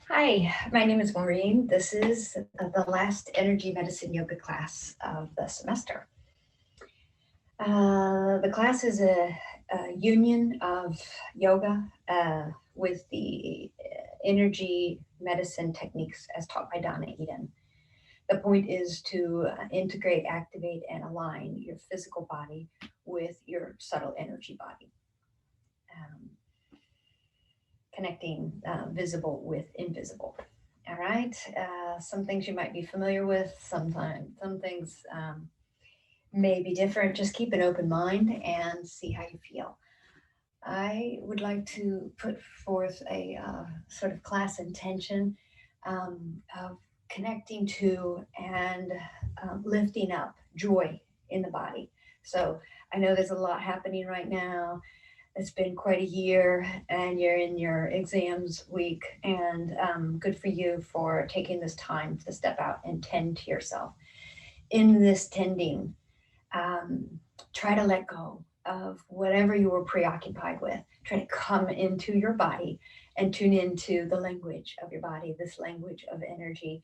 Hi, my name is Maureen. This is the last energy medicine yoga class of the semester. The class is a union of yoga with the energy medicine techniques as taught by Donna Eden. The point is to integrate, activate, and align your physical body with your subtle energy body. Um, Connecting visible with invisible. All right. Some things you might be familiar with. Sometimes some things may be different. Just keep an open mind and see how you feel. I would like to put forth a sort of class intention of connecting to and lifting up joy in the body. So I know there's a lot happening right now. It's been quite a year and you're in your exams week, and good for you for taking this time to step out and tend to yourself. In this tending, um, try to let go of whatever you were preoccupied with. Try to come into your body and tune into the language of your body, this language of energy.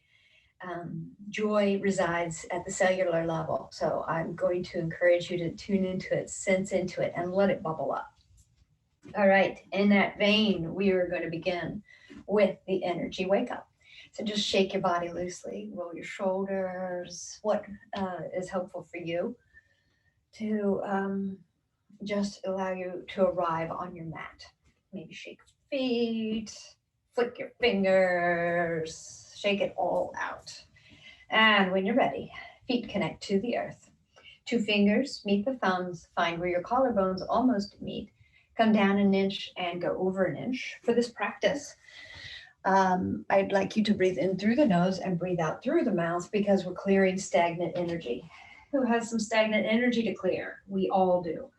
Joy resides at the cellular level. So I'm going to encourage you to tune into it, sense into it, and let it bubble up. All right, in that vein, we are going to begin with the energy wake up. So just shake your body loosely, roll your shoulders. What is helpful for you to just allow you to arrive on your mat? Maybe shake your feet, flick your fingers, shake it all out. And when you're ready, feet connect to the earth. Two fingers meet the thumbs, find where your collarbones almost meet. Come down an inch and go over an inch. For this practice, I'd like you to breathe in through the nose and breathe out through the mouth because we're clearing stagnant energy. Who has some stagnant energy to clear? We all do.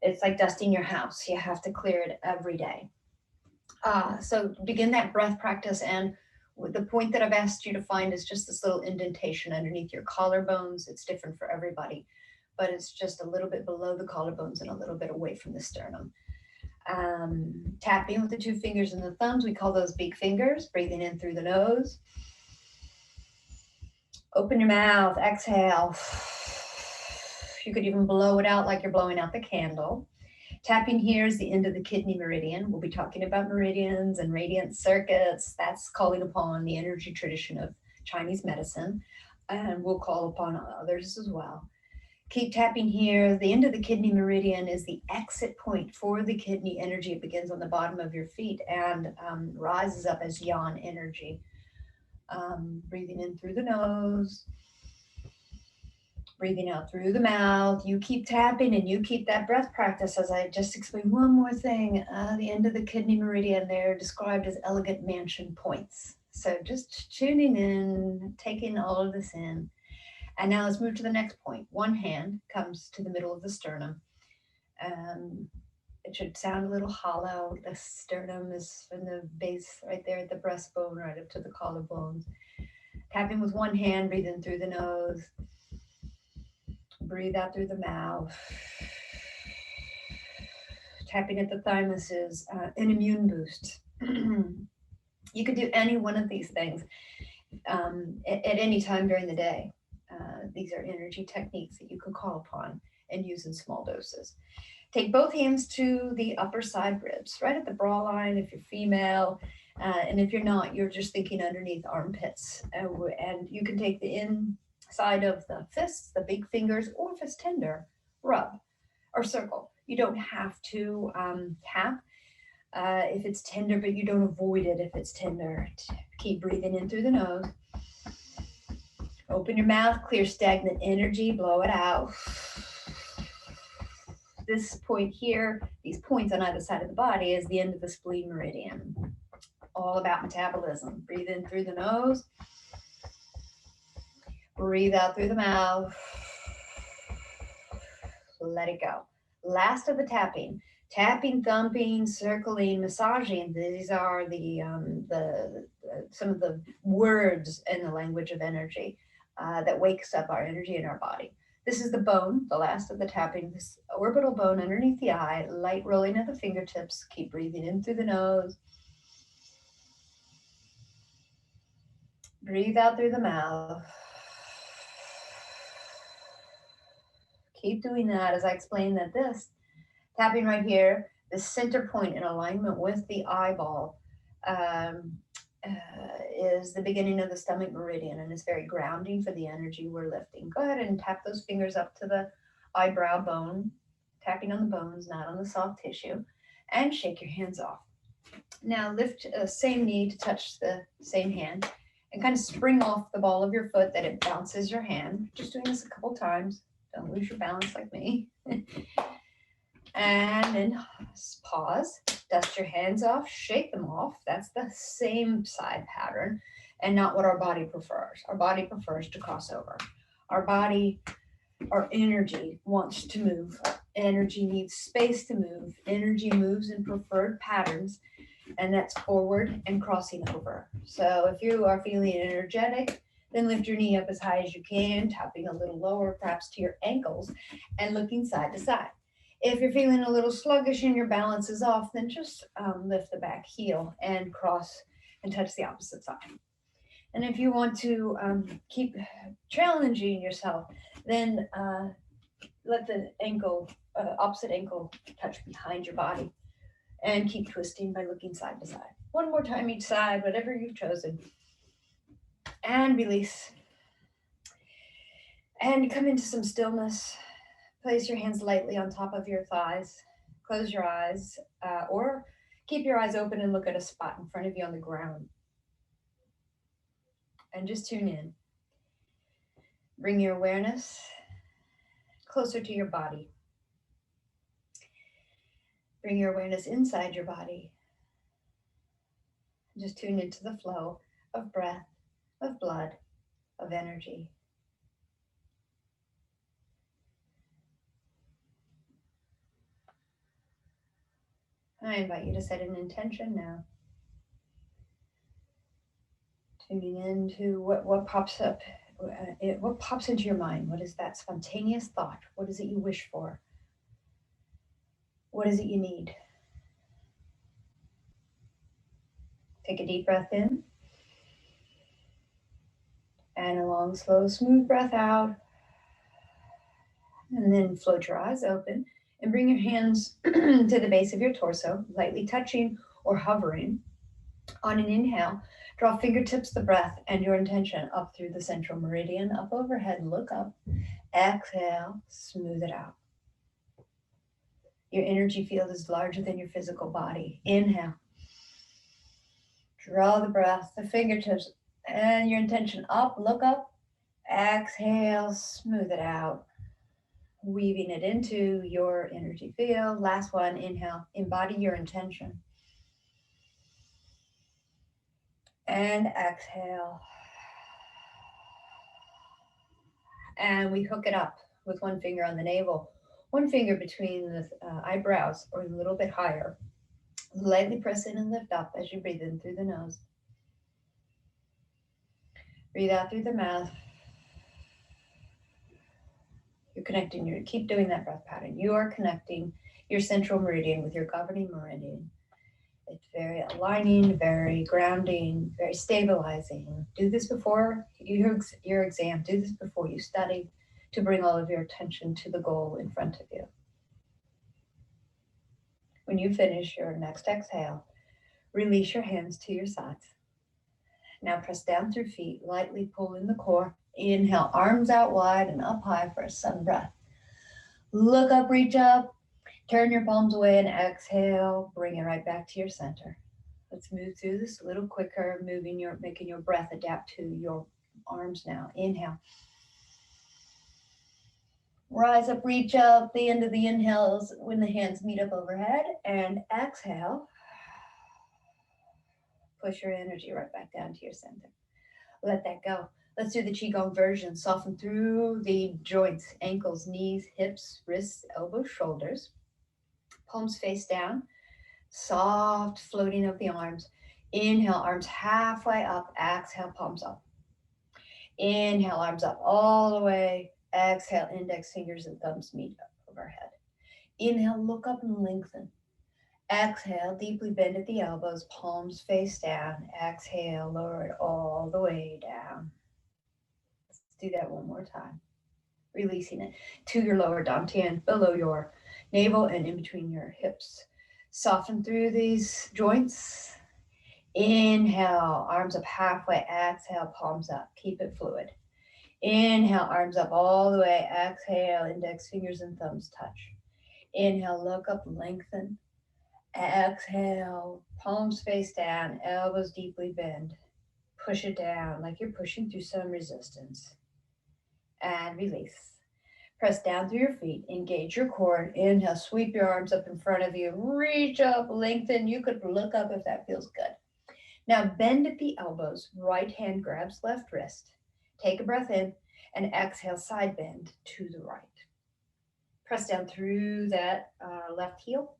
It's like dusting your house. You have to clear it every day. So begin that breath practice, and the point that I've asked you to find is just this little indentation underneath your collarbones. It's different for everybody, but it's just a little bit below the collarbones and a little bit away from the sternum. Tapping with the two fingers and the thumbs, we call those big fingers. Breathing in through the nose. Open your mouth, exhale. You could even blow it out like you're blowing out the candle. Tapping here is the end of the kidney meridian. We'll be talking about meridians and radiant circuits. That's calling upon the energy tradition of Chinese medicine, and we'll call upon others as well. Keep tapping here. The end of the kidney meridian is the exit point for the kidney energy. It begins on the bottom of your feet and rises up as yang energy. Breathing in through the nose, breathing out through the mouth. You keep tapping and you keep that breath practice. As I just explained, one more thing. The end of the kidney meridian, they're described as elegant mansion points. So just tuning in, taking all of this in. And now let's move to the next point. One hand comes to the middle of the sternum. It should sound a little hollow. The sternum is from the base right there at the breastbone, right up to the collarbones. Tapping with one hand, breathe in through the nose. Breathe out through the mouth. Tapping at the thymus is an immune boost. You could do any one of these things at any time during the day. These are energy techniques that you could call upon and use in small doses. Take both hands to the upper side ribs, right at the bra line if you're female. And if you're not, you're just thinking underneath armpits. And you can take the inside of the fists, the big fingers, or if it's tender, rub or circle. You don't have to tap if it's tender, but you don't avoid it if it's tender. Keep breathing in through the nose. Open your mouth, clear stagnant energy, blow it out. This point here, these points on either side of the body, is the end of the spleen meridian. All about metabolism. Breathe in through the nose. Breathe out through the mouth. Let it go. Last of the tapping. Tapping, thumping, circling, massaging. These are the some of the words in the language of energy that wakes up our energy in our body. This is the bone, the last of the tapping, this orbital bone underneath the eye, light rolling at the fingertips. Keep breathing in through the nose. Breathe out through the mouth. Keep doing that as I explain that this tapping right here, the center point in alignment with the eyeball, um, is the beginning of the stomach meridian, and it's very grounding for the energy we're lifting. Go ahead and tap those fingers up to the eyebrow bone, tapping on the bones, not on the soft tissue, and shake your hands off. Now lift same knee to touch the same hand and kind of spring off the ball of your foot that it bounces your hand. Just doing this a couple times. Don't lose your balance like me. And then pause, dust your hands off, shake them off. That's the same side pattern and not what our body prefers. Our body prefers to cross over. Our body, our energy wants to move. Energy needs space to move. Energy moves in preferred patterns, and that's forward and crossing over. So if you are feeling energetic, then lift your knee up as high as you can, tapping a little lower, perhaps to your ankles, and looking side to side. If you're feeling a little sluggish and your balance is off, then just lift the back heel and cross and touch the opposite side. And if you want to keep challenging yourself, then let the ankle, opposite ankle, touch behind your body and keep twisting by looking side to side. One more time each side, whatever you've chosen. And release. And come into some stillness. Place your hands lightly on top of your thighs. Close your eyes, or keep your eyes open and look at a spot in front of you on the ground. And just tune in. Bring your awareness closer to your body. Bring your awareness inside your body. Just tune into the flow of breath, of blood, of energy. I invite you to set an intention now. Tuning into what pops up, what pops into your mind. What is that spontaneous thought? What is it you wish for? What is it you need? Take a deep breath in. And a long, slow, smooth breath out. And then float your eyes open and bring your hands to the base of your torso, lightly touching or hovering. On an inhale, draw fingertips, the breath, and your intention up through the central meridian, up overhead, look up. Exhale, smooth it out. Your energy field is larger than your physical body. Inhale. Draw the breath, the fingertips, and your intention up, look up. Exhale, smooth it out. Weaving it into your energy field. Last one, inhale, embody your intention. And exhale. And we hook it up with one finger on the navel, one finger between the eyebrows or a little bit higher. Lightly press in and lift up as you breathe in through the nose. Breathe out through the mouth. You're connecting, keep doing that breath pattern. You are connecting your central meridian with your governing meridian. It's very aligning, very grounding, very stabilizing. Do this before your exam. Do this before you study to bring all of your attention to the goal in front of you. When you finish your next exhale, release your hands to your sides. Now press down through feet, lightly pull in the core. Inhale, arms out wide and up high for a sun breath. Look up, reach up, turn your palms away and exhale, bring it right back to your center. Let's move through this a little quicker, making your breath adapt to your arms now. Inhale. Rise up, reach up. The end of the inhale is when the hands meet up overhead. And exhale. Push your energy right back down to your center. Let that go. Let's do the Qigong version. Soften through the joints, ankles, knees, hips, wrists, elbows, shoulders. Palms face down. Soft floating of the arms. Inhale, arms halfway up. Exhale, palms up. Inhale, arms up all the way. Exhale, index fingers and thumbs meet up overhead. Inhale, look up and lengthen. Exhale, deeply bend at the elbows, palms face down. Exhale, lower it all the way down. Let's do that one more time. Releasing it to your lower dantian, below your navel and in between your hips. Soften through these joints. Inhale, arms up halfway. Exhale, palms up. Keep it fluid. Inhale, arms up all the way. Exhale, index fingers and thumbs touch. Inhale, look up, lengthen. Exhale, palms face down, elbows deeply bend. Push it down like you're pushing through some resistance. And release. Press down through your feet, engage your core. Inhale, sweep your arms up in front of you. Reach up, lengthen. You could look up if that feels good. Now bend at the elbows. Right hand grabs left wrist. Take a breath in and exhale, side bend to the right. Press down through that left heel.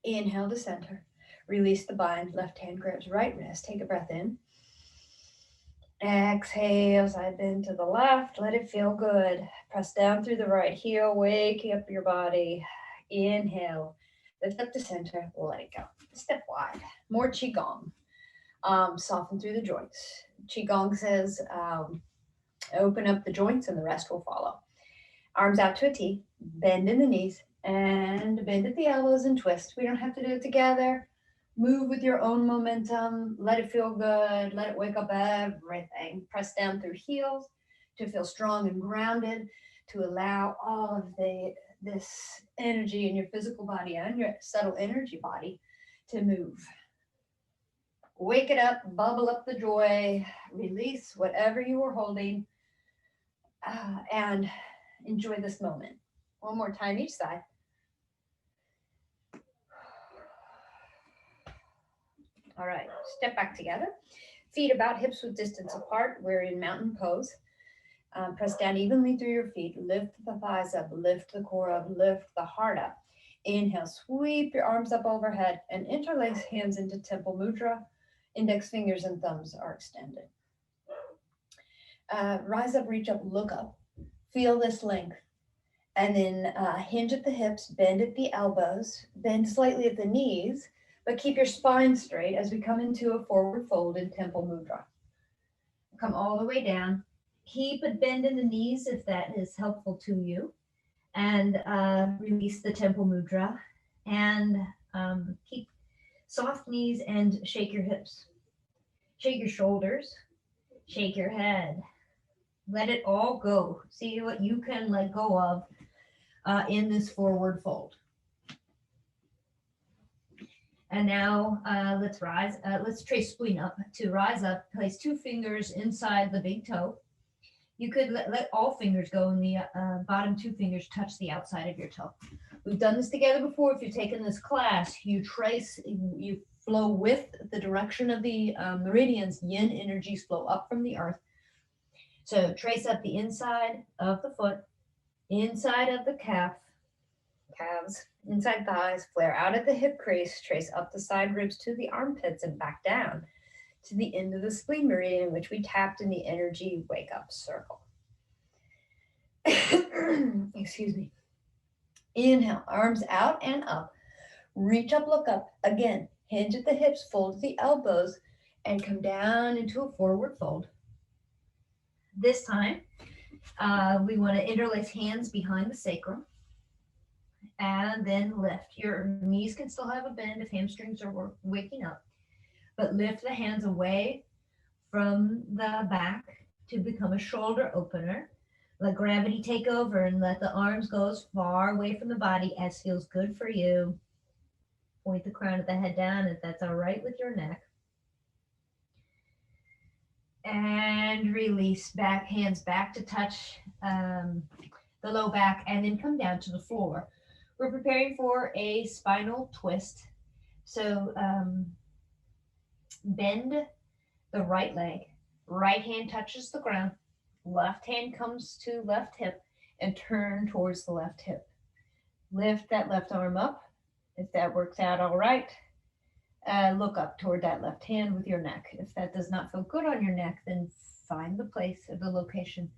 Inhale to center. Release the bind. Left hand grabs right wrist. Take a breath in. Exhale, side bend to the left. Let it feel good. Press down through the right heel. Wake up your body. Inhale. Lift up to center. Let it go. Step wide. More Qigong. Soften through the joints. Qigong says open up the joints and the rest will follow. Arms out to a T. Bend in the knees and bend at the elbows and twist. We don't have to do it together. Move with your own momentum. Let it feel good. Let it wake up everything. Press down through heels to feel strong and grounded, to allow all of this energy in your physical body and your subtle energy body to move. Wake it up, bubble up the joy, release whatever you were holding, and enjoy this moment. One more time each side. All right, step back together. Feet about hips width distance apart. We're in mountain pose. Press down evenly through your feet. Lift the thighs up, lift the core up, lift the heart up. Inhale, sweep your arms up overhead and interlace hands into temple mudra. Index fingers and thumbs are extended. Rise up, reach up, look up. Feel this length. And then hinge at the hips, bend at the elbows, bend slightly at the knees, but keep your spine straight as we come into a forward fold in temple mudra. Come all the way down. Keep a bend in the knees if that is helpful to you. And release the temple mudra. And keep soft knees and shake your hips. Shake your shoulders. Shake your head. Let it all go. See what you can let go of in this forward fold. And now let's rise. Let's trace spleen up. To rise up, place 2 fingers inside the big toe. You could let all fingers go and the bottom 2 fingers touch the outside of your toe. We've done this together before. If you've taken this class, you flow with the direction of the meridians. Yin energies flow up from the earth. So trace up the inside of the foot, inside of the calves, inside thighs, flare out at the hip crease, trace up the side ribs to the armpits and back down to the end of the spleen meridian, which we tapped in the energy wake up circle. Excuse me. Inhale, arms out and up. Reach up, look up. Again, hinge at the hips, fold the elbows, and come down into a forward fold. This time, we want to interlace hands behind the sacrum and then lift. Your knees can still have a bend if hamstrings are waking up, but lift the hands away from the back to become a shoulder opener. Let gravity take over and let the arms go as far away from the body as feels good for you. Point the crown of the head down if that's all right with your neck. And release back, hands back to touch the low back and then come down to the floor. We're preparing for a spinal twist. So bend the right leg, right hand touches the ground, left hand comes to left hip and turn towards the left hip. Lift that left arm up. If that works out all right, look up toward that left hand with your neck. If that does not feel good on your neck, then find the place or the location.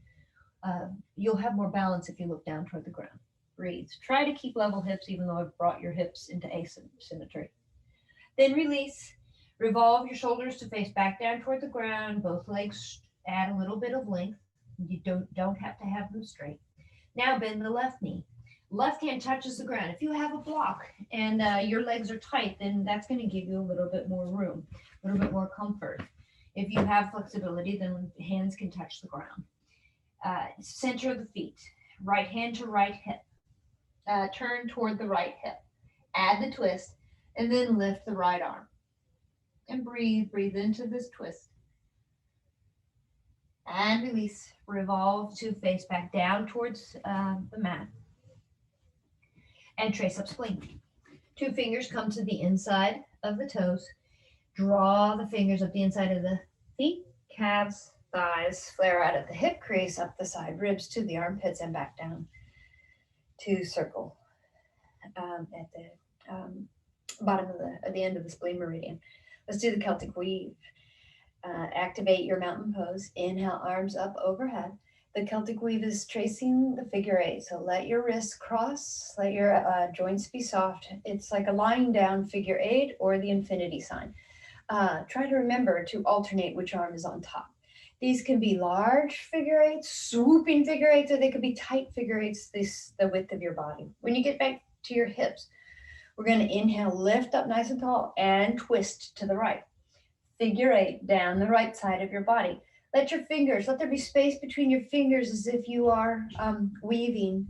You'll have more balance if you look down toward the ground. Breathe. Try to keep level hips even though I've brought your hips into asymmetry. Then release. Revolve your shoulders to face back down toward the ground. Both legs add a little bit of length. You don't have to have them straight. Now bend the left knee. Left hand touches the ground. If you have a block and your legs are tight, then that's going to give you a little bit more room, a little bit more comfort. If you have flexibility, then hands can touch the ground. Center of the feet. Right hand to right hip. Turn toward the right hip. Add the twist, and then lift the right arm. And breathe. Breathe into this twist. And release. Revolve to face back down towards the mat. And trace up spleen. 2 fingers come to the inside of the toes. Draw the fingers up the inside of the feet, calves, thighs, flare out at the hip crease, up the side ribs to the armpits and back down to circle at the bottom of the end of the spleen meridian. Let's do the Celtic Weave. Activate your mountain pose. Inhale, arms up overhead. The Celtic Weave is tracing the figure 8. So let your wrists cross, let your joints be soft. It's like a lying down figure 8 or the infinity sign. Try to remember to alternate which arm is on top. These can be large figure 8s, swooping figure 8s, or they could be tight figure 8s, the width of your body. When you get back to your hips, we're going to inhale, lift up nice and tall, and twist to the right. Figure 8 down the right side of your body. Let there be space between your fingers as if you are weaving.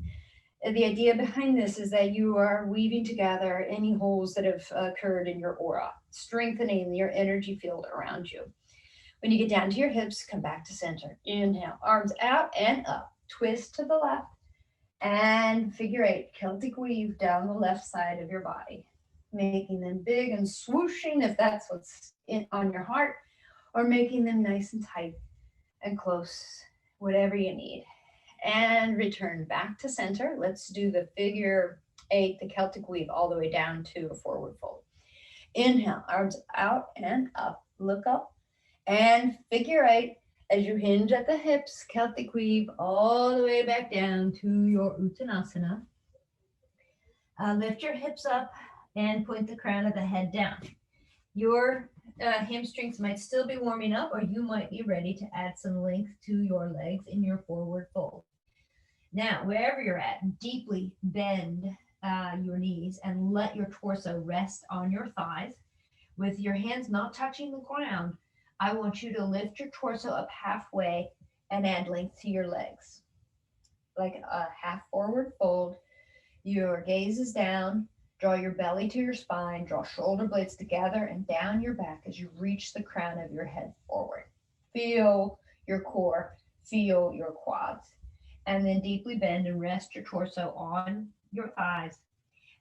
The idea behind this is that you are weaving together any holes that have occurred in your aura, strengthening your energy field around you. When you get down to your hips, come back to center. Inhale, arms out and up. Twist to the left. And figure 8, Celtic Weave down the left side of your body. Making them big and swooshing if that's what's on your heart, or making them nice and tight and close, whatever you need. And return back to center. Let's do the figure 8, the Celtic Weave, all the way down to a forward fold. Inhale, arms out and up. Look up. And figure 8 as you hinge at the hips, Celtic Weave all the way back down to your Uttanasana. Lift your hips up and point the crown of the head down. Your hamstrings might still be warming up, or you might be ready to add some length to your legs in your forward fold. Now, wherever you're at, deeply bend your knees and let your torso rest on your thighs. With your hands not touching the ground, I want you to lift your torso up halfway and add length to your legs. Like a half forward fold. Your gaze is down. Draw your belly to your spine. Draw shoulder blades together and down your back as you reach the crown of your head forward. Feel your core. Feel your quads. And then deeply bend and rest your torso on your thighs.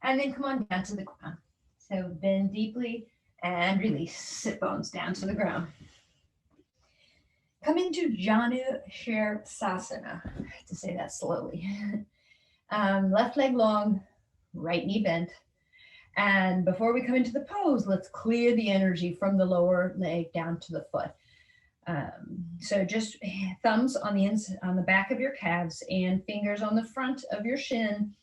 And then come on down to the ground. So bend deeply and release. Sit bones down to the ground. Come into Janu Shavasana. I have to say that slowly. Left leg long, right knee bent. And before we come into the pose, let's clear the energy from the lower leg down to the foot. So just thumbs on the back of your calves and fingers on the front of your shin.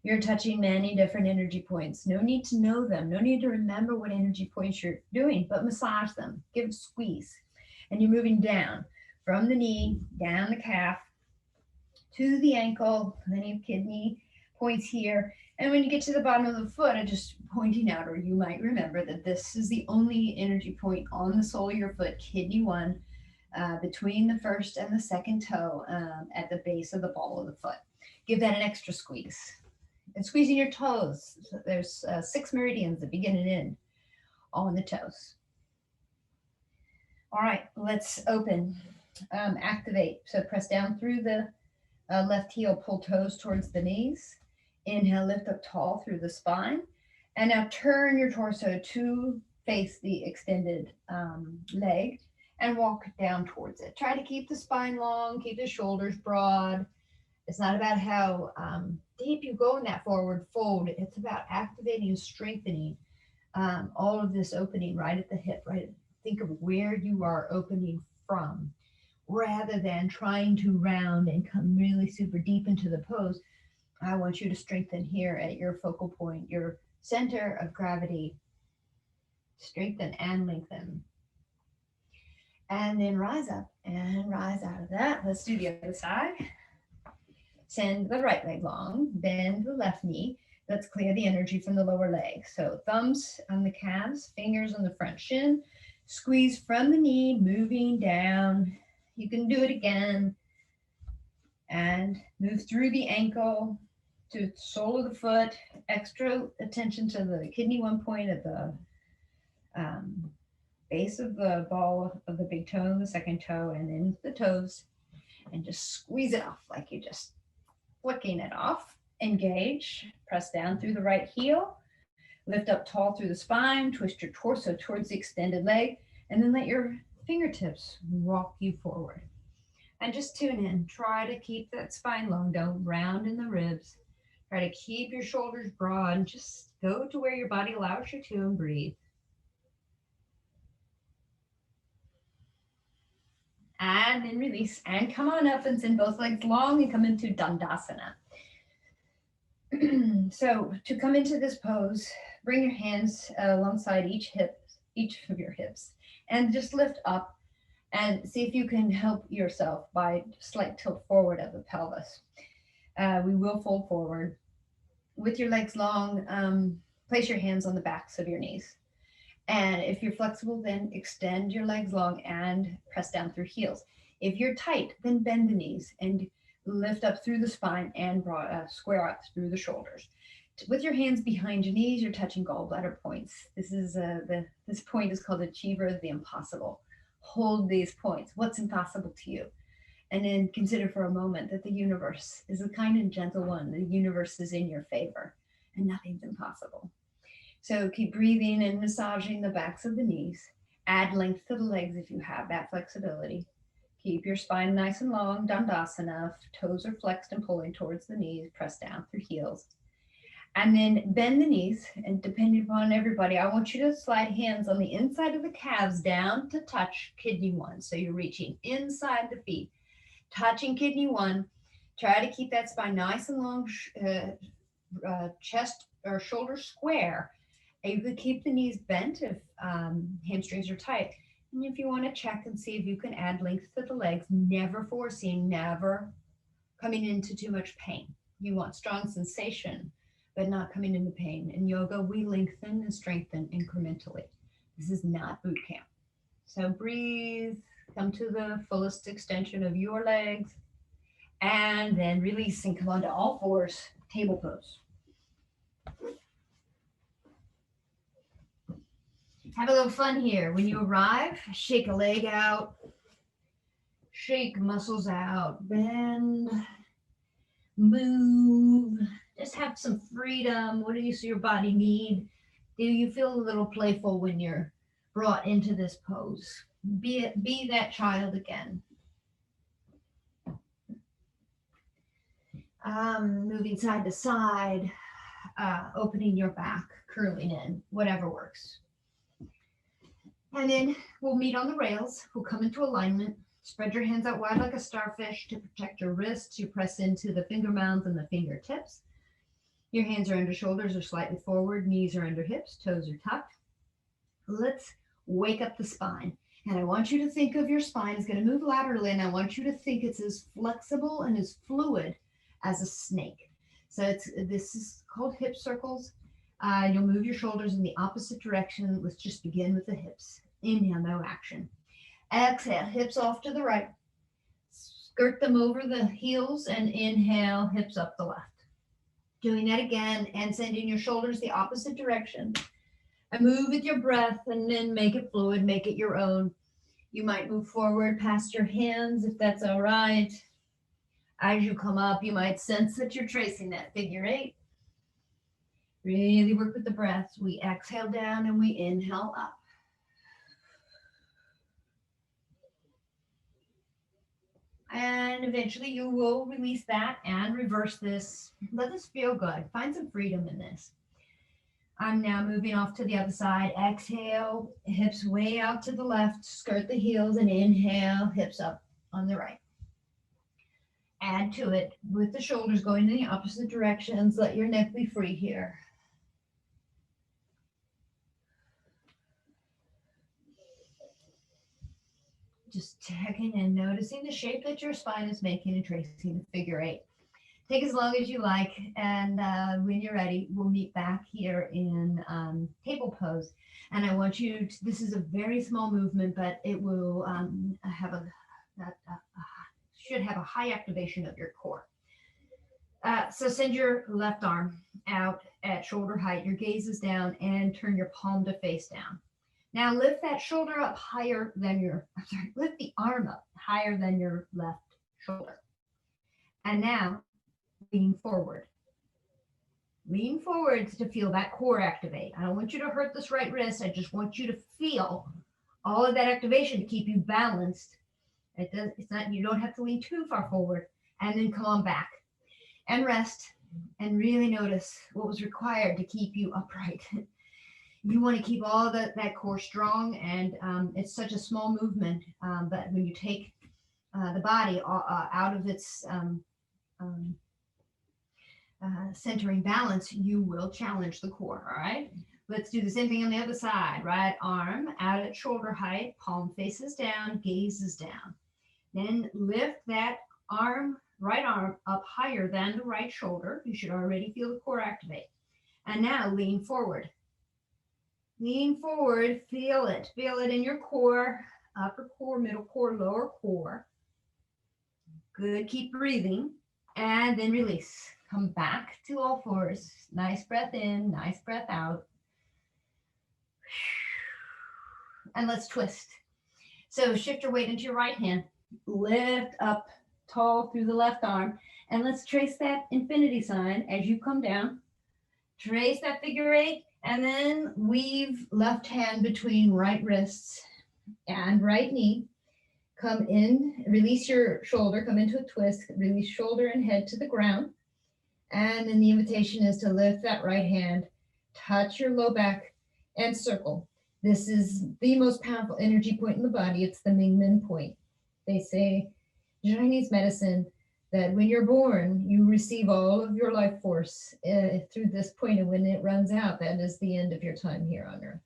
You're touching many different energy points. No need to know them. No need to remember what energy points you're doing, but massage them. Give a squeeze. And you're moving down from the knee, down the calf, to the ankle. Then you have kidney points here. And when you get to the bottom of the foot, I'm just pointing out, or you might remember that this is the only energy point on the sole of your foot, kidney 1, between the first and the second toe at the base of the ball of the foot. Give that an extra squeeze. And squeezing your toes. So there's 6 meridians that begin and end on the toes. All right, let's open, activate. So press down through the left heel, pull toes towards the knees. Inhale, lift up tall through the spine. And now turn your torso to face the extended leg and walk down towards it. Try to keep the spine long, keep the shoulders broad. It's not about how deep you go in that forward fold. It's about activating and strengthening all of this opening right at the hip, right? Think of where you are opening from, rather than trying to round and come really super deep into the pose. I want you to strengthen here at your focal point, your center of gravity. Strengthen and lengthen. And then rise up and rise out of that. Let's do the other side. Send the right leg long, bend the left knee. Let's clear the energy from the lower leg. So thumbs on the calves, fingers on the front shin. Squeeze from the knee, moving down. You can do it again. And move through the ankle to the sole of the foot. Extra attention to the kidney one point at the base of the ball of the big toe, the second toe, and then the toes. And just squeeze it off like you're just flicking it off. Engage. Press down through the right heel. Lift up tall through the spine. Twist your torso towards the extended leg. And then let your fingertips walk you forward. And just tune in. Try to keep that spine long. Don't round in the ribs. Try to keep your shoulders broad. Just go to where your body allows you to and breathe. And then release. And come on up and send both legs long and come into Dandasana. So to come into this pose, bring your hands alongside each of your hips, and just lift up and see if you can help yourself by slight tilt forward of the pelvis. We will fold forward. With your legs long, place your hands on the backs of your knees. And if you're flexible, then extend your legs long and press down through heels. If you're tight, then bend the knees and lift up through the spine and square up through the shoulders. With your hands behind your knees, you're touching gallbladder points. This point is called Achiever of the Impossible. Hold these points. What's impossible to you? And then consider for a moment that the universe is a kind and gentle one. The universe is in your favor and nothing's impossible. So keep breathing and massaging the backs of the knees. Add length to the legs if you have that flexibility. Keep your spine nice and long, Dandasana. Toes are flexed and pulling towards the knees. Press down through heels. And then bend the knees. And depending upon everybody, I want you to slide hands on the inside of the calves down to touch kidney 1. So you're reaching inside the feet, touching kidney 1. Try to keep that spine nice and long, chest or shoulder square. And you could keep the knees bent if hamstrings are tight. And if you want to check and see if you can add length to the legs, never forcing, never coming into too much pain. You want strong sensation, but not coming into pain. In yoga, we lengthen and strengthen incrementally. This is not boot camp. So breathe, come to the fullest extension of your legs, and then release and come onto all fours, table pose. Have a little fun here. When you arrive, shake a leg out, shake muscles out, bend, move, just have some freedom. What do you see your body need? Do you feel a little playful when you're brought into this pose? Be that child again. Moving side to side, opening your back, curling in, whatever works. And then we'll meet on the rails. We'll come into alignment. Spread your hands out wide like a starfish to protect your wrists. You press into the finger mounds and the fingertips. Your hands are under shoulders or slightly forward. Knees are under hips. Toes are tucked. Let's wake up the spine. And I want you to think of your spine is going to move laterally. And I want you to think it's as flexible and as fluid as a snake. So this is called hip circles. You'll move your shoulders in the opposite direction. Let's just begin with the hips. Inhale, no action. Exhale, hips off to the right. Skirt them over the heels and inhale, hips up the left. Doing that again and sending your shoulders the opposite direction. And move with your breath and then make it fluid, make it your own. You might move forward past your hands if that's all right. As you come up, you might sense that you're tracing that figure 8. Really work with the breath. We exhale down and we inhale up. And eventually you will release that and reverse this. Let this feel good. Find some freedom in this. I'm now moving off to the other side. Exhale, hips way out to the left. Skirt the heels and inhale, hips up on the right. Add to it with the shoulders going in the opposite directions. Let your neck be free here. Just checking and noticing the shape that your spine is making and tracing the figure eight. Take as long as you like, and when you're ready, we'll meet back here in table pose. And I want you to, this is a very small movement, but it will should have a high activation of your core. So send your left arm out at shoulder height, your gaze is down, and turn your palm to face down. Now lift that shoulder up higher than lift the arm up higher than your left shoulder. And now lean forward. Lean forward to feel that core activate. I don't want you to hurt this right wrist. I just want you to feel all of that activation to keep you balanced. You don't have to lean too far forward. And then come on back and rest and really notice what was required to keep you upright. You want to keep all that core strong, and it's such a small movement, but when you take the body out of its centering balance, you will challenge the core. All right, let's do the same thing on the other side. Right arm out at shoulder height, palm faces down, gaze is down. Then lift that right arm up higher than the right shoulder. You should already feel the core activate. And now lean forward. Lean forward, feel it in your core, upper core, middle core, lower core. Good, keep breathing, and then release. Come back to all fours. Nice breath in, nice breath out. And let's twist. So shift your weight into your right hand, lift up tall through the left arm, and let's trace that infinity sign as you come down. Trace that figure eight, and then weave left hand between right wrists and right knee. Come in, release your shoulder, come into a twist, release shoulder and head to the ground. And then the invitation is to lift that right hand, touch your low back, and circle. This is the most powerful energy point in the body. It's the Mingmen point. They say in Chinese medicine that when you're born, you receive all of your life force through this point, and when it runs out, that is the end of your time here on earth.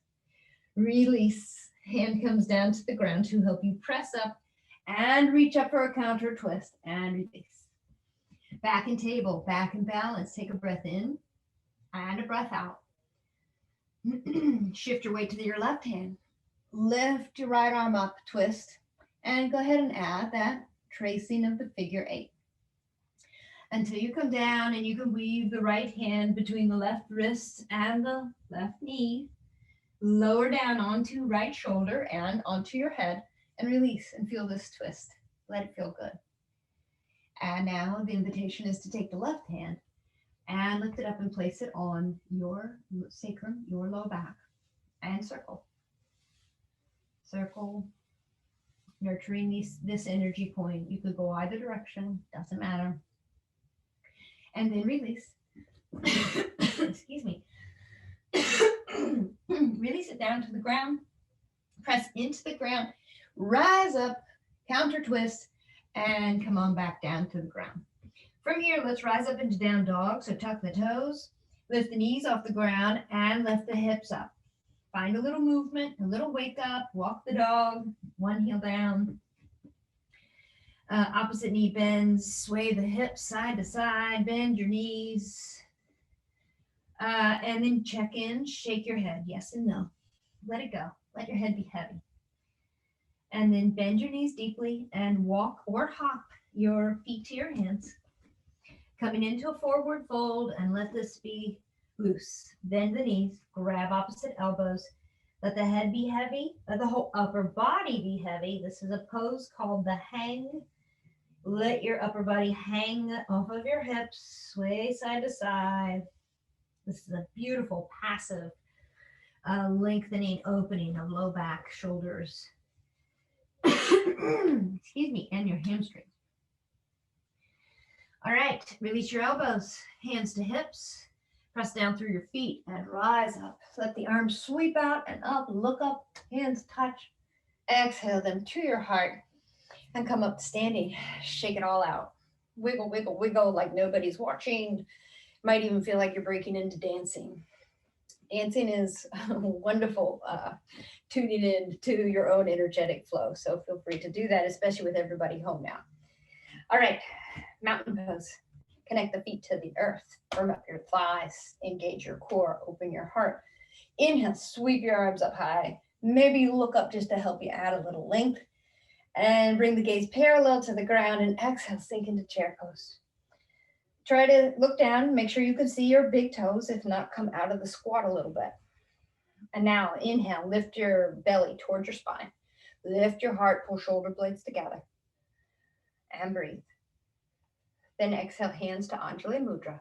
Release. Hand comes down to the ground to help you press up and reach up for a counter twist and release. Back in table, back in balance. Take a breath in and a breath out. Shift your weight to your left hand. Lift your right arm up, twist, and go ahead and add that tracing of the figure eight until you come down, and you can weave the right hand between the left wrist and the left knee. Lower down onto right shoulder and onto your head, and release and feel this twist. Let it feel good. And now the invitation is to take the left hand and lift it up and place it on your sacrum, your low back, and circle. Circle, nurturing this energy point. You could go either direction, doesn't matter. And then release. Excuse me. Release it down to the ground. Press into the ground. Rise up, counter twist, and come on back down to the ground. From here, let's rise up into down dog. So tuck the toes, lift the knees off the ground, and lift the hips up. Find a little movement, a little wake up, walk the dog, one heel down. Opposite knee bends, sway the hips side to side, bend your knees. And then check in, shake your head, yes and no. Let it go. Let your head be heavy. And then bend your knees deeply and walk or hop your feet to your hands. Coming into a forward fold, and let this be loose. Bend the knees, grab opposite elbows. Let the head be heavy, let the whole upper body be heavy. This is a pose called the hang. Let your upper body hang off of your hips, sway side to side. This is a beautiful passive lengthening, opening of low back, shoulders, excuse me, and your hamstrings. All right, release your elbows, hands to hips, press down through your feet and rise up. Let the arms sweep out and up, look up, hands touch. Exhale them to your heart and come up standing. Shake it all out. Wiggle, wiggle, wiggle like nobody's watching. Might even feel like you're breaking into dancing. Dancing is wonderful, tuning in to your own energetic flow. So feel free to do that, especially with everybody home now. All right, mountain pose. Connect the feet to the earth. Firm up your thighs. Engage your core. Open your heart. Inhale, sweep your arms up high. Maybe look up just to help you add a little length. And bring the gaze parallel to the ground, and exhale, sink into chair pose. Try to look down, make sure you can see your big toes. If not, come out of the squat a little bit. And now inhale, lift your belly towards your spine. Lift your heart, pull shoulder blades together. And breathe. Then exhale, hands to Anjali Mudra.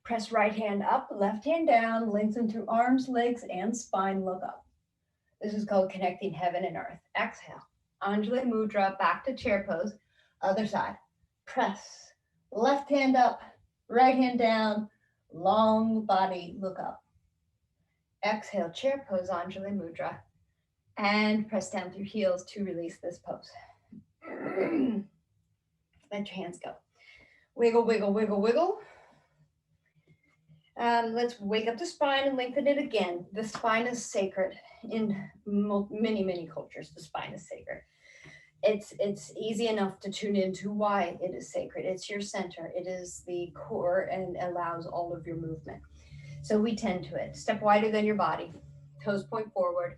Press right hand up, left hand down, lengthen through arms, legs, and spine, look up. This is called connecting heaven and earth. Exhale, Anjali Mudra, back to chair pose. Other side. Press. Left hand up, right hand down, long body, look up. Exhale, chair pose, Anjali Mudra, and press down through heels to release this pose. Let your hands go. Wiggle, wiggle, wiggle, wiggle. Let's wake up the spine and lengthen it again. The spine is sacred in many, many cultures. The spine is sacred. It's easy enough to tune into why it is sacred. It's your center. It is the core and allows all of your movement. So we tend to it. Step wider than your body. Toes point forward.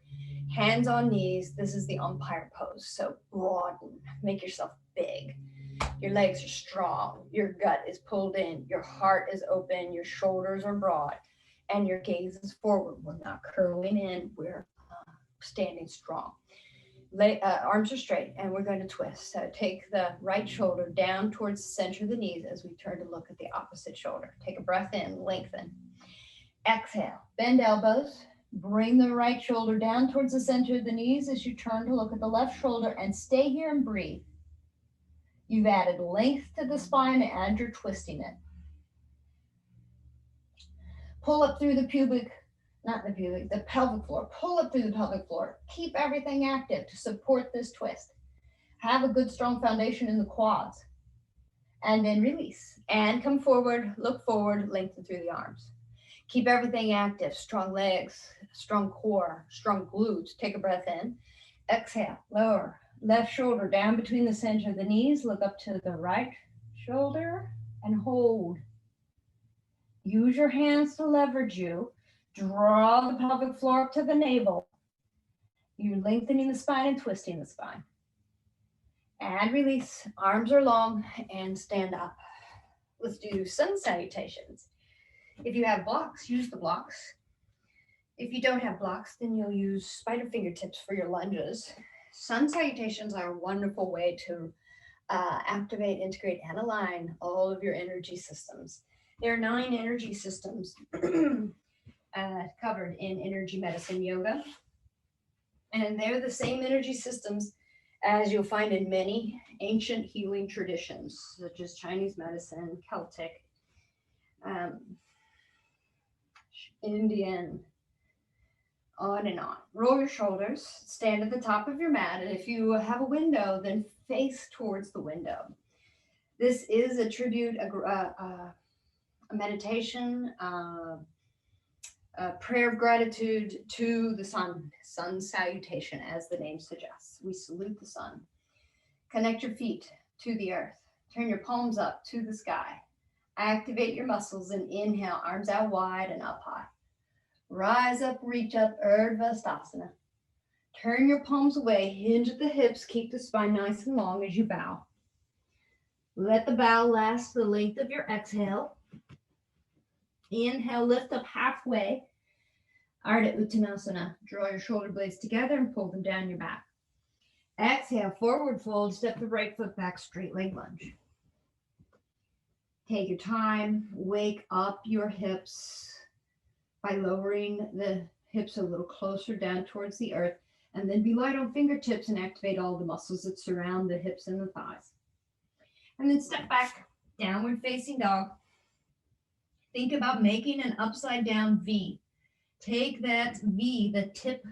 Hands on knees. This is the umpire pose. So broaden. Make yourself big. Your legs are strong. Your gut is pulled in. Your heart is open. Your shoulders are broad. And your gaze is forward. We're not curling in. We're standing strong. Arms are straight, and we're going to twist. So take the right shoulder down towards the center of the knees as we turn to look at the opposite shoulder. Take a breath in, lengthen. Exhale, bend elbows. Bring the right shoulder down towards the center of the knees as you turn to look at the left shoulder, and stay here and breathe. You've added length to the spine and you're twisting it. Pull up through the pelvic floor. Pull up through the pelvic floor. Keep everything active to support this twist. Have a good, strong foundation in the quads. And then release. And come forward, look forward, lengthen through the arms. Keep everything active. Strong legs, strong core, strong glutes. Take a breath in. Exhale, lower. Left shoulder down between the center of the knees. Look up to the right shoulder and hold. Use your hands to leverage you. Draw the pelvic floor up to the navel. You're lengthening the spine and twisting the spine. And release. Arms are long and stand up. Let's do sun salutations. If you have blocks, use the blocks. If you don't have blocks, then you'll use spider fingertips for your lunges. Sun salutations are a wonderful way to activate, integrate, and align all of your energy systems. There are 9 energy systems covered in energy medicine yoga. And they're the same energy systems as you'll find in many ancient healing traditions, such as Chinese medicine, Celtic, Indian, on and on. Roll your shoulders, stand at the top of your mat, and if you have a window, then face towards the window. This is a tribute, a meditation, a prayer of gratitude to the sun salutation, as the name suggests. We salute the sun. Connect your feet to the earth. Turn your palms up to the sky. Activate your muscles and inhale, arms out wide and up high. Rise up, reach up, Urdhva Sthasana. Turn your palms away, hinge at the hips, keep the spine nice and long as you bow. Let the bow last the length of your exhale. Inhale, lift up halfway. Ardha Uttanasana. Draw your shoulder blades together and pull them down your back. Exhale, forward fold, step the right foot back, straight leg lunge. Take your time, wake up your hips by lowering the hips a little closer down towards the earth, and then be light on fingertips and activate all the muscles that surround the hips and the thighs. And then step back, downward facing dog. Think about making an upside down V. Take that V, the tip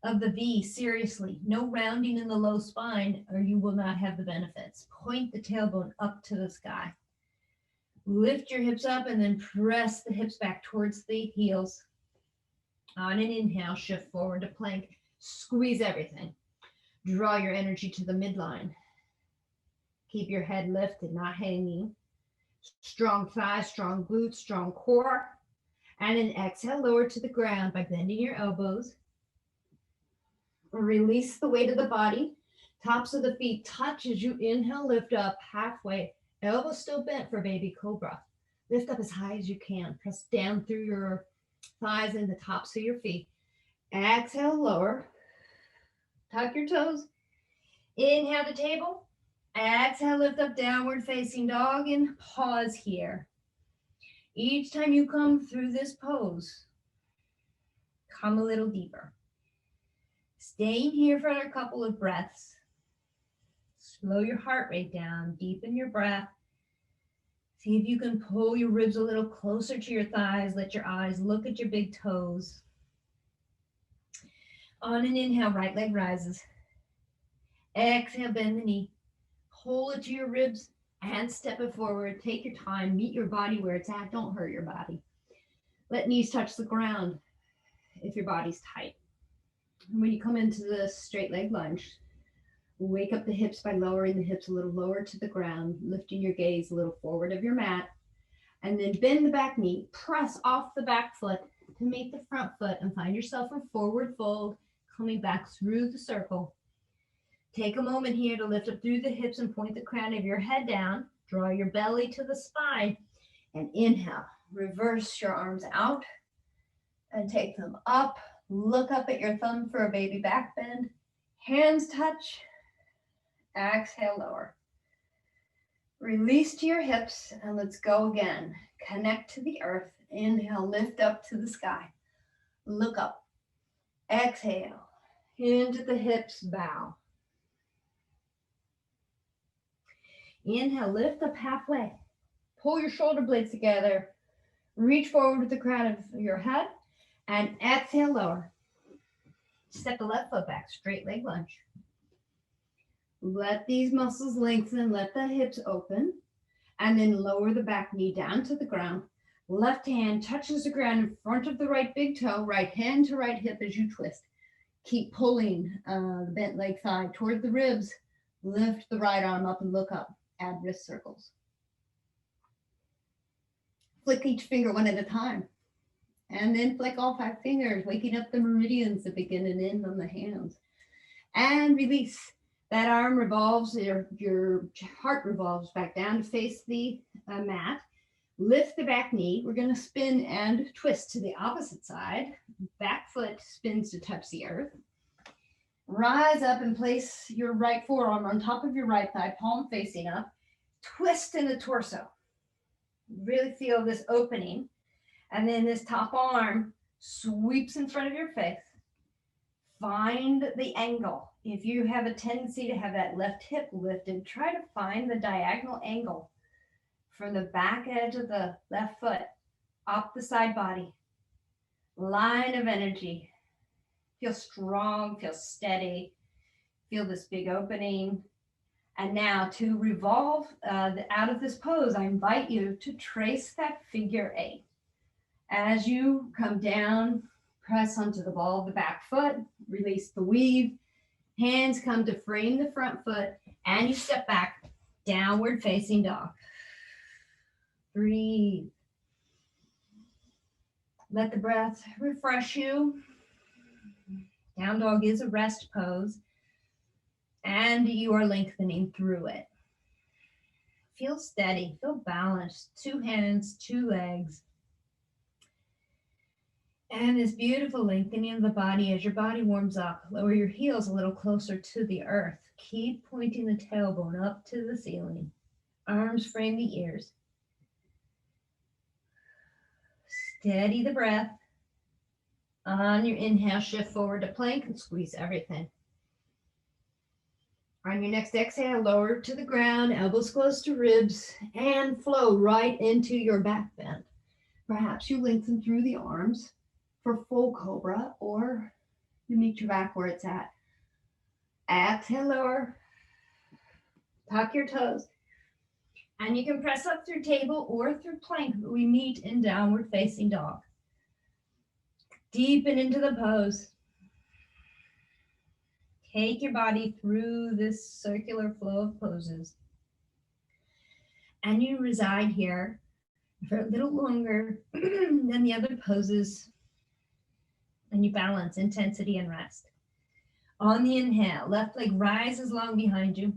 of the V, seriously. No rounding in the low spine or you will not have the benefits. Point the tailbone up to the sky. Lift your hips up and then press the hips back towards the heels. On an inhale, shift forward to plank. Squeeze everything. Draw your energy to the midline. Keep your head lifted, not hanging. Strong thighs, strong glutes, strong core. And then exhale, lower to the ground by bending your elbows. Release the weight of the body. Tops of the feet touch as you inhale, lift up halfway. Elbows still bent for baby cobra. Lift up as high as you can. Press down through your thighs and the tops of your feet. Exhale, lower. Tuck your toes. Inhale to table. Exhale, lift up, downward facing dog, and pause here. Each time you come through this pose, come a little deeper. Staying here for a couple of breaths. Slow your heart rate down, deepen your breath. See if you can pull your ribs a little closer to your thighs. Let your eyes look at your big toes. On an inhale, right leg rises. Exhale, bend the knee. Pull it to your ribs and step it forward. Take your time. Meet your body where it's at. Don't hurt your body. Let knees touch the ground if your body's tight. And when you come into the straight leg lunge, wake up the hips by lowering the hips a little lower to the ground, lifting your gaze a little forward of your mat, and then bend the back knee. Press off the back foot to meet the front foot and find yourself a forward fold, coming back through the circle. Take a moment here to lift up through the hips and point the crown of your head down. Draw your belly to the spine and inhale. Reverse your arms out and take them up. Look up at your thumb for a baby back bend. Hands touch. Exhale, lower. Release to your hips and let's go again. Connect to the earth. Inhale, lift up to the sky. Look up. Exhale. Into the hips, bow. Inhale, lift up halfway. Pull your shoulder blades together. Reach forward with the crown of your head. And exhale, lower. Step the left foot back, straight leg lunge. Let these muscles lengthen, let the hips open. And then lower the back knee down to the ground. Left hand touches the ground in front of the right big toe. Right hand to right hip as you twist. Keep pulling the bent leg thigh toward the ribs. Lift the right arm up and look up. Add wrist circles. Flick each finger one at a time. And then flick all 5 fingers, waking up the meridians that begin and end on the hands. And release. That arm revolves, your heart revolves back down to face the mat. Lift the back knee. We're going to spin and twist to the opposite side. Back foot spins to touch the earth. Rise up and place your right forearm on top of your right thigh, palm facing up. Twist in the torso. Really feel this opening. And then this top arm sweeps in front of your face. Find the angle. If you have a tendency to have that left hip lifted, try to find the diagonal angle from the back edge of the left foot up the side body. Line of energy. Feel strong, feel steady, feel this big opening. And now to revolve out of this pose, I invite you to trace that figure 8. As you come down, press onto the ball of the back foot, release the weave, hands come to frame the front foot, and you step back, downward facing dog. Breathe. Let the breath refresh you. Down dog is a rest pose, and you are lengthening through it. Feel steady, feel balanced. 2 hands, 2 legs. And this beautiful lengthening of the body as your body warms up. Lower your heels a little closer to the earth. Keep pointing the tailbone up to the ceiling. Arms frame the ears. Steady the breath. On your inhale, shift forward to plank and squeeze everything. On your next exhale, lower to the ground, elbows close to ribs, and flow right into your back bend. Perhaps you lengthen through the arms for full cobra, or You meet your back where it's at. Exhale, lower. Tuck your toes. And you can press up through table or through plank. We meet in downward facing dog. Deepen into the pose. Take your body through this circular flow of poses. And you reside here for a little longer than the other poses. And you balance intensity and rest. On the inhale, left leg rises long behind you.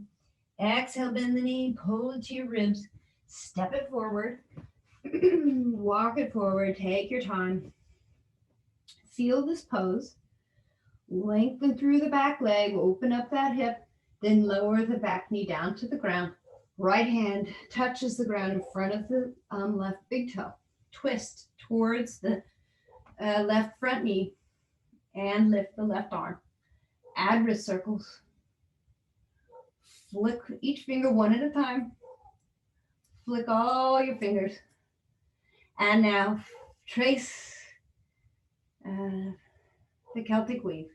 Exhale, bend the knee, pull it to your ribs. Step it forward. Walk it forward. Take your time. Feel this pose. Lengthen through the back leg. Open up that hip. Then lower the back knee down to the ground. Right hand touches the ground in front of the left big toe. Twist towards the left front knee and lift the left arm. Add wrist circles. Flick each finger one at a time. Flick all your fingers. And now trace the Celtic Weave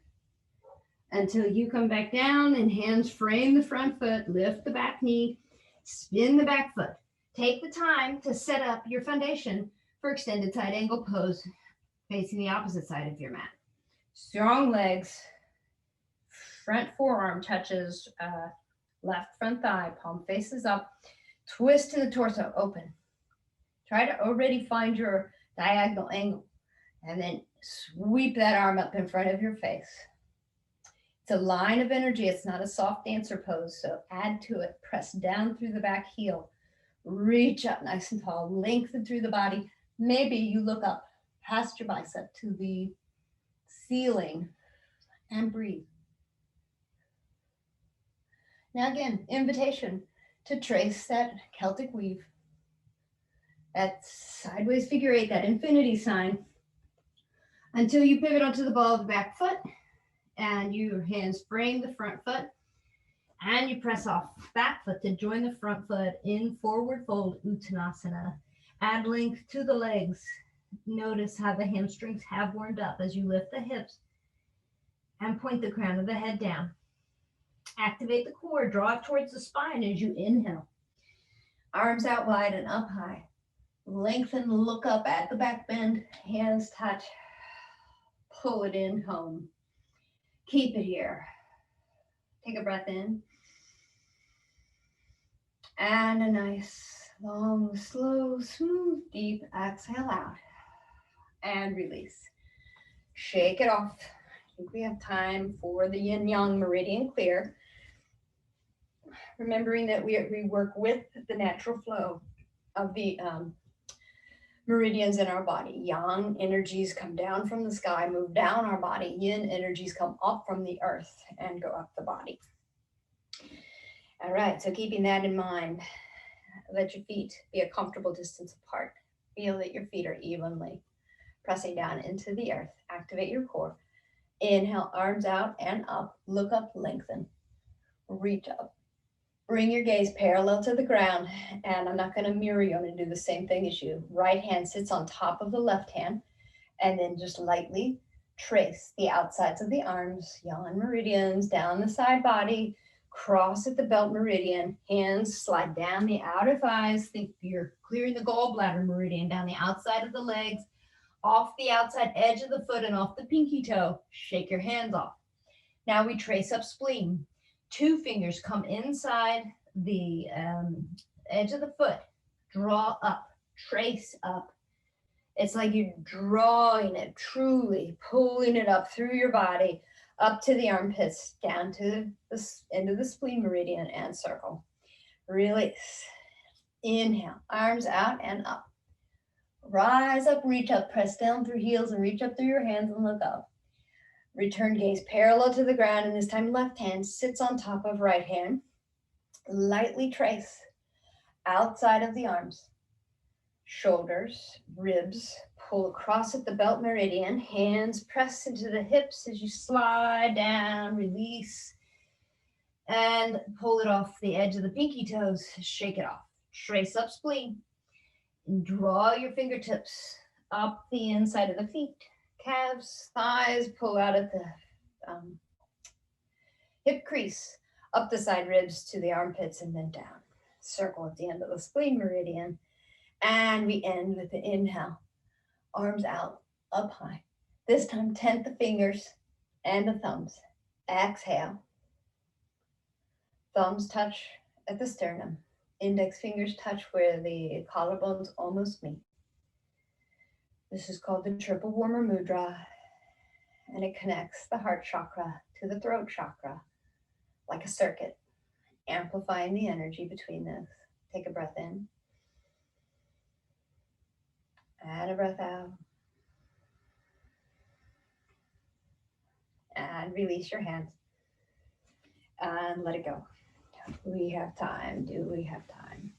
until you come back down and hands frame the front foot, lift the back knee, spin the back foot. Take the time to set up your foundation for extended side angle pose facing the opposite side of your mat. Strong legs, front forearm touches left front thigh, palm faces up, twist in the torso, open. Try to already find your diagonal angle and then sweep that arm up in front of your face. It's a line of energy. It's not a soft dancer pose, so add to it. Press down through the back heel. Reach up nice and tall. Lengthen through the body. Maybe you look up past your bicep to the ceiling and breathe. Now again, invitation to trace that Celtic weave, that sideways figure eight, that infinity sign, until you pivot onto the ball of the back foot and your hands frame the front foot and you press off back foot to join the front foot in forward fold Uttanasana. Add length to the legs. Notice how the hamstrings have warmed up as you lift the hips and point the crown of the head down. Activate the core, draw it towards the spine as you inhale. Arms out wide and up high. Lengthen, look up at the back bend, hands touch. Pull it in home. Keep it here. Take a breath in. And a nice, long, slow, smooth, deep exhale out. And release. Shake it off. I think we have time for the yin yang meridian clear. Remembering that we work with the natural flow of the meridians in our body. Yang energies come down from the sky, move down our body. Yin energies come up from the earth and go up the body. All right, so keeping that in mind, let your feet be a comfortable distance apart. Feel that your feet are evenly pressing down into the earth. Activate your core. Inhale, arms out and up. Look up, lengthen. Reach up. Bring your gaze parallel to the ground, and I'm not going to mirror you. I'm going to do the same thing as you. Right hand sits on top of the left hand, and then just lightly trace the outsides of the arms, yawn meridians, down the side body, cross at the belt meridian, hands slide down the outer thighs. Think you're clearing the gallbladder meridian down the outside of the legs, off the outside edge of the foot and off the pinky toe. Shake your hands off. Now we trace up spleen. 2 fingers come inside the edge of the foot. Draw up, trace up. It's like you're drawing it, truly pulling it up through your body, up to the armpits, down to the end of the spleen meridian and circle. Release. Inhale, arms out and up. Rise up, reach up, press down through heels and reach up through your hands and look up. Return gaze parallel to the ground, and this time left hand sits on top of right hand. Lightly trace outside of the arms, shoulders, ribs, pull across at the belt meridian, hands press into the hips as you slide down, release, and pull it off the edge of the pinky toes, shake it off. Trace up spleen, and draw your fingertips up the inside of the feet. Calves, thighs, pull out at the hip crease, up the side ribs to the armpits and then down. Circle at the end of the spleen meridian. And we end with the inhale, arms out, up high. This time, tent the fingers and the thumbs. Exhale. Thumbs touch at the sternum. Index fingers touch where the collarbones almost meet. This is called the triple warmer mudra, and it connects the heart chakra to the throat chakra like a circuit, amplifying the energy between those. Take a breath in. And a breath out. And release your hands. And let it go. Do we have time? Do we have time?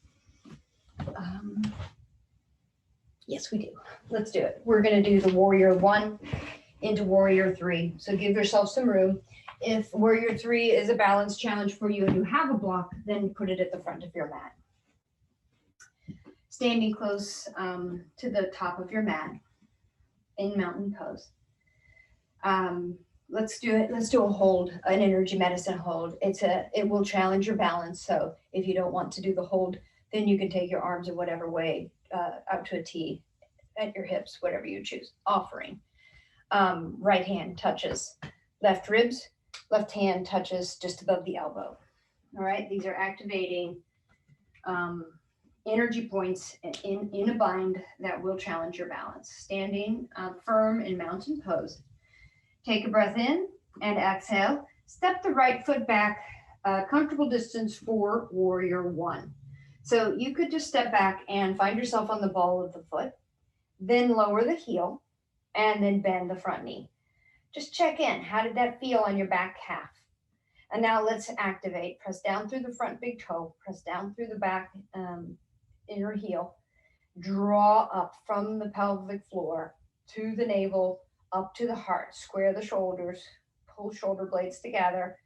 Yes, we do. Let's do it. We're going to do the warrior 1 into warrior 3. So give yourself some room. If warrior 3 is a balance challenge for you and you have a block, then put it at the front of your mat. Standing close to the top of your mat in mountain pose. Let's do it. Let's do a hold, an energy medicine hold. It will challenge your balance. So if you don't want to do the hold, then you can take your arms in whatever way out to a T at your hips, whatever you choose. Offering. Right hand touches left ribs. Left hand touches just above the elbow. All right. These are activating energy points in a bind that will challenge your balance. Standing firm in mountain pose. Take a breath in and exhale. Step the right foot back a comfortable distance for warrior 1. So you could just step back and find yourself on the ball of the foot, then lower the heel, and then bend the front knee. Just check in. How did that feel on your back half? And now let's activate. Press down through the front big toe. Press down through the back inner heel. Draw up from the pelvic floor to the navel, up to the heart. Square the shoulders. Pull shoulder blades together.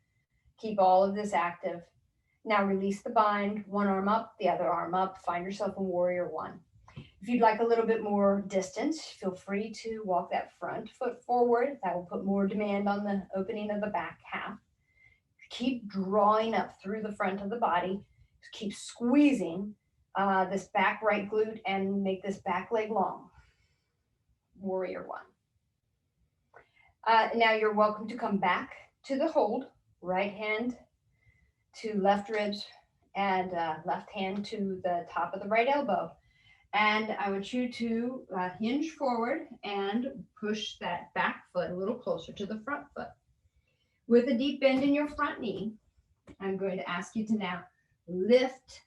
Keep all of this active. Now release the bind. One arm up, the other arm up. Find yourself in warrior 1. If you'd like a little bit more distance, feel free to walk that front foot forward. That will put more demand on the opening of the back half. Keep drawing up through the front of the body. Keep squeezing this back right glute and make this back leg long. Warrior 1. Now you're welcome to come back to the hold. Right hand to left ribs and left hand to the top of the right elbow. And I want you to hinge forward and push that back foot a little closer to the front foot. With a deep bend in your front knee, I'm going to ask you to now lift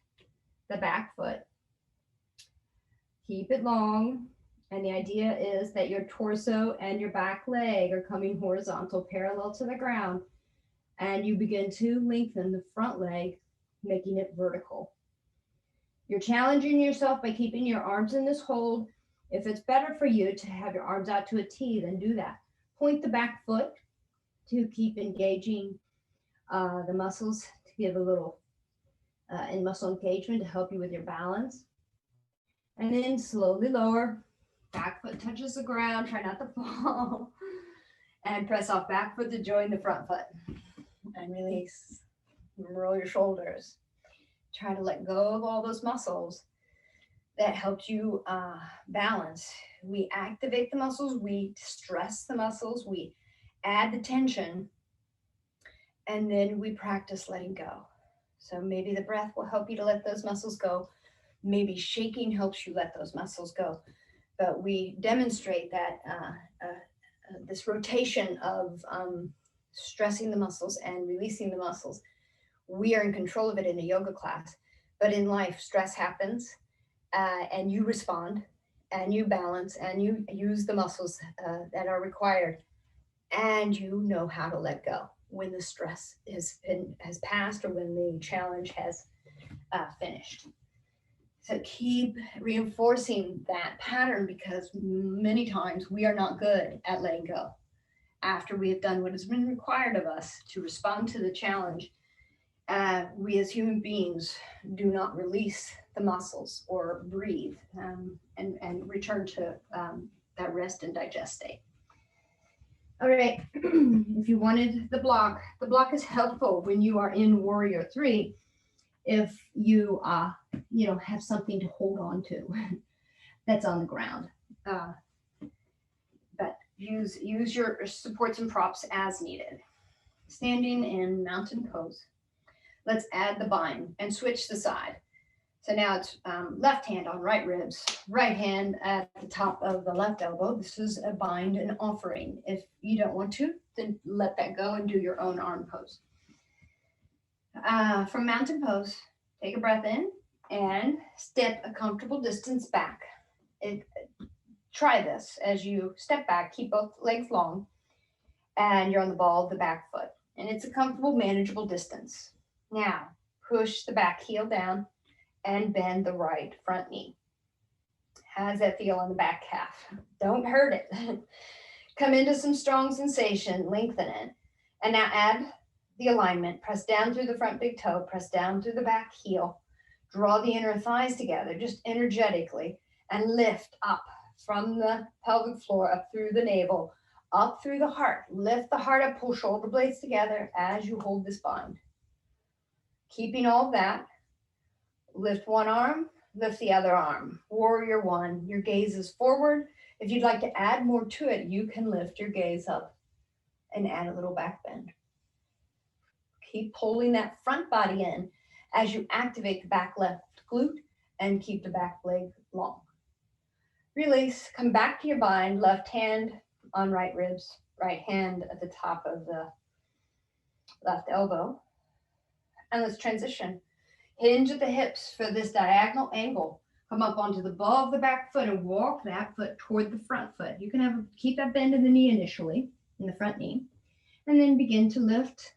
the back foot. Keep it long. And the idea is that your torso and your back leg are coming horizontal, parallel to the ground. And you begin to lengthen the front leg, making it vertical. You're challenging yourself by keeping your arms in this hold. If it's better for you to have your arms out to a T, then do that. Point the back foot to keep engaging the muscles, to give a little in muscle engagement to help you with your balance. And then slowly lower. Back foot touches the ground. Try not to fall. And press off back foot to join the front foot. And release. Roll your shoulders. Try to let go of all those muscles that helped you balance. We activate the muscles, we stress the muscles, we add the tension, and then we practice letting go. So maybe the breath will help you to let those muscles go. Maybe shaking helps you let those muscles go. But we demonstrate that this rotation of stressing the muscles and releasing the muscles, we are in control of it in a yoga class. But in life, stress happens and you respond and you balance and you use the muscles that are required, and you know how to let go when the stress has passed or when the challenge has finished. So keep reinforcing that pattern, because many times we are not good at letting go. After we have done what has been required of us to respond to the challenge, we as human beings do not release the muscles or breathe and return to that rest and digest state. All right. If you wanted the block is helpful when you are in Warrior 3. If you, have something to hold on to that's on the ground. But use your supports and props as needed. Standing in mountain pose. Let's add the bind and switch the side. So now it's left hand on right ribs, right hand at the top of the left elbow. This is a bind and offering. If you don't want to, then let that go and do your own arm pose. From mountain pose, take a breath in and step a comfortable distance back. Try this as you step back, keep both legs long, and you're on the ball of the back foot. And it's a comfortable, manageable distance. Now, push the back heel down and bend the right front knee. How does that feel on the back calf? Don't hurt it. Come into some strong sensation, lengthen it. And now add the alignment. Press down through the front big toe, press down through the back heel. Draw the inner thighs together, just energetically, and lift up from the pelvic floor, up through the navel, up through the heart. Lift the heart up, pull shoulder blades together as you hold this bind. Keeping all of that, lift one arm, lift the other arm. Warrior 1, your gaze is forward. If you'd like to add more to it, you can lift your gaze up and add a little back bend. Keep pulling that front body in as you activate the back left glute and keep the back leg long. Release, come back to your bind, left hand on right ribs, right hand at the top of the left elbow. And let's transition. Hinge at the hips for this diagonal angle. Come up onto the ball of the back foot and walk that foot toward the front foot. You can keep that bend in the knee initially, in the front knee, and then begin to lift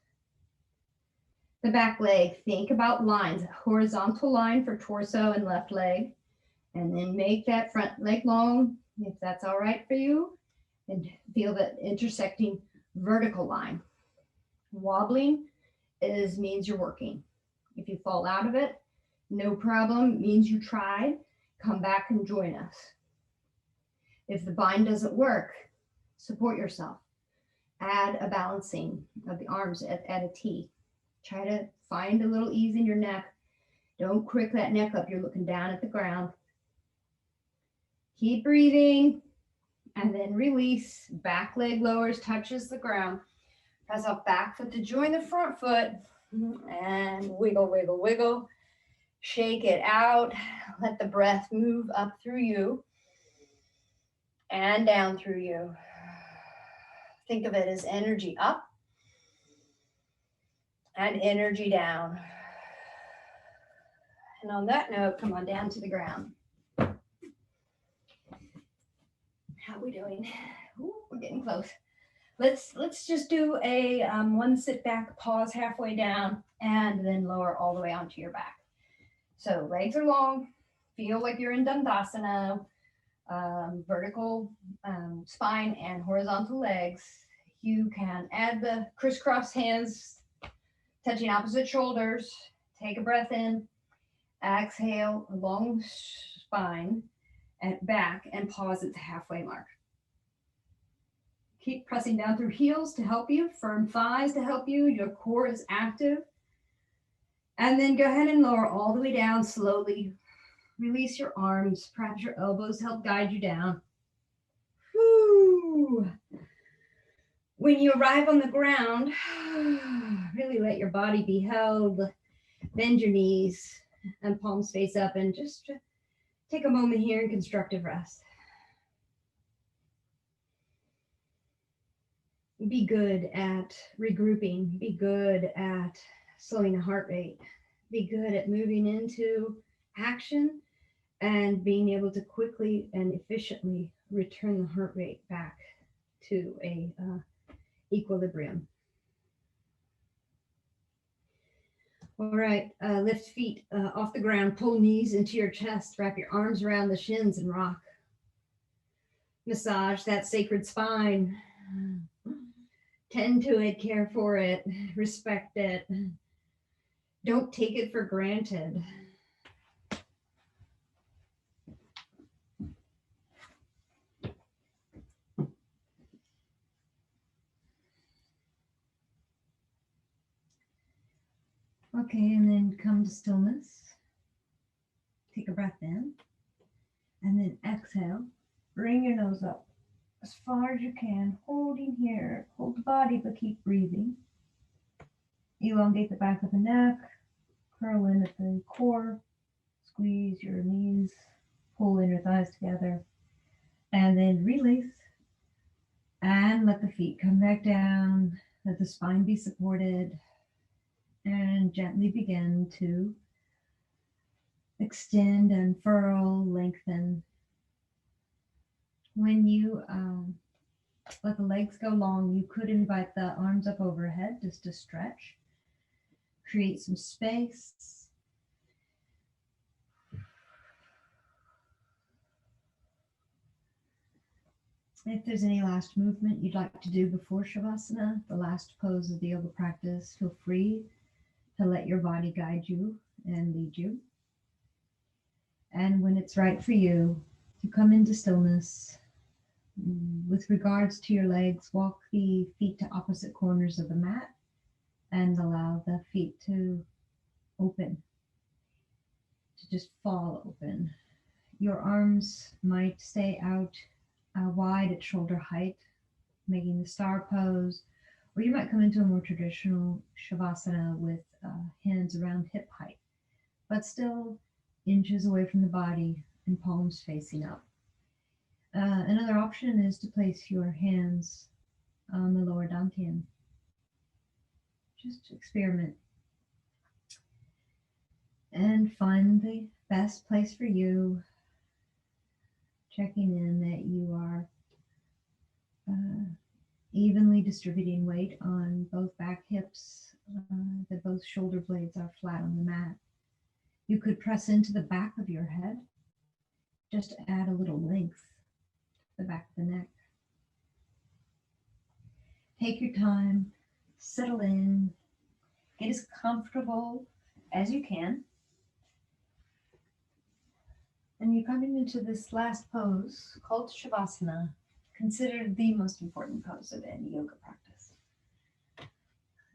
the back leg. Think about lines, a horizontal line for torso and left leg, and then make that front leg long, if that's all right for you, and feel that intersecting vertical line. Wobbling means you're working. If you fall out of it, no problem, means you tried. Come back and join us. If the bind doesn't work, support yourself. Add a balancing of the arms at a T. Try to find a little ease in your neck. Don't crick that neck up. You're looking down at the ground. Keep breathing and then release. Back leg lowers, touches the ground. Press up back foot to join the front foot and wiggle, wiggle, wiggle. Shake it out. Let the breath move up through you and down through you. Think of it as energy up and energy down. And on that note, come on down to the ground. How are we doing? Ooh, we're getting close. Let's just do a one sit back, pause halfway down, and then lower all the way onto your back. So legs are long. Feel like you're in Dandasana. Vertical spine and horizontal legs. You can add the crisscross hands, touching opposite shoulders. Take a breath in. Exhale, long spine and back, and pause at the halfway mark. Keep pressing down through heels to help you, firm thighs to help you. Your core is active. And then go ahead and lower all the way down slowly. Release your arms. Perhaps your elbows help guide you down. Whew. When you arrive on the ground, really let your body be held. Bend your knees and palms face up, and just take a moment here in constructive rest. Be good at regrouping. Be good at slowing the heart rate. Be good at moving into action and being able to quickly and efficiently return the heart rate back to a equilibrium. All right, lift feet off the ground, pull knees into your chest, wrap your arms around the shins and rock. Massage that sacred spine. Tend to it, care for it, respect it. Don't take it for granted. Okay, and then come to stillness. Take a breath in, and then exhale. Bring your nose up as far as you can, holding here. Hold the body, but keep breathing. Elongate the back of the neck, curl in at the core, squeeze your knees, pull in your thighs together, and then release. And let the feet come back down, let the spine be supported, and gently begin to extend, unfurl, lengthen. When you let the legs go long, you could invite the arms up overhead just to stretch, create some space. If there's any last movement you'd like to do before Shavasana, the last pose of the yoga practice, feel free to let your body guide you and lead you. And when it's right for you, to come into stillness. With regards to your legs, walk the feet to opposite corners of the mat and allow the feet to open, to just fall open. Your arms might stay out wide at shoulder height, making the star pose, or you might come into a more traditional Shavasana with hands around hip height, but still inches away from the body and palms facing up. Another option is to place your hands on the lower dantian. Just experiment and find the best place for you, checking in that you are evenly distributing weight on both back hips, that both shoulder blades are flat on the mat. You could press into the back of your head just to add a little length to the back of the neck. Take your time, settle in, get as comfortable as you can. And you're coming into this last pose called Shavasana, considered the most important pose of any yoga practice.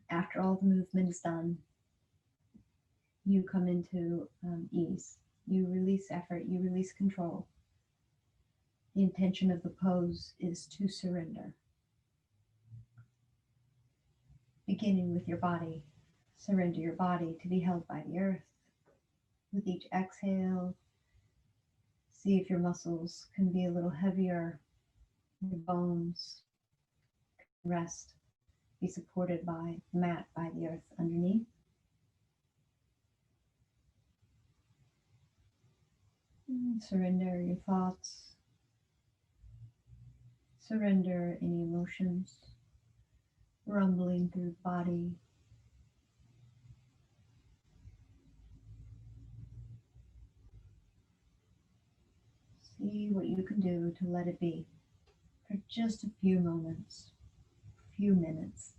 After all the movement is done, you come into ease. You release effort, you release control. The intention of the pose is to surrender. Beginning with your body, surrender your body to be held by the earth. With each exhale, see if your muscles can be a little heavier, your bones can rest, be supported by the mat, by the earth underneath. Surrender your thoughts. Surrender any emotions rumbling through the body. See what you can do to let it be for just a few moments, a few minutes.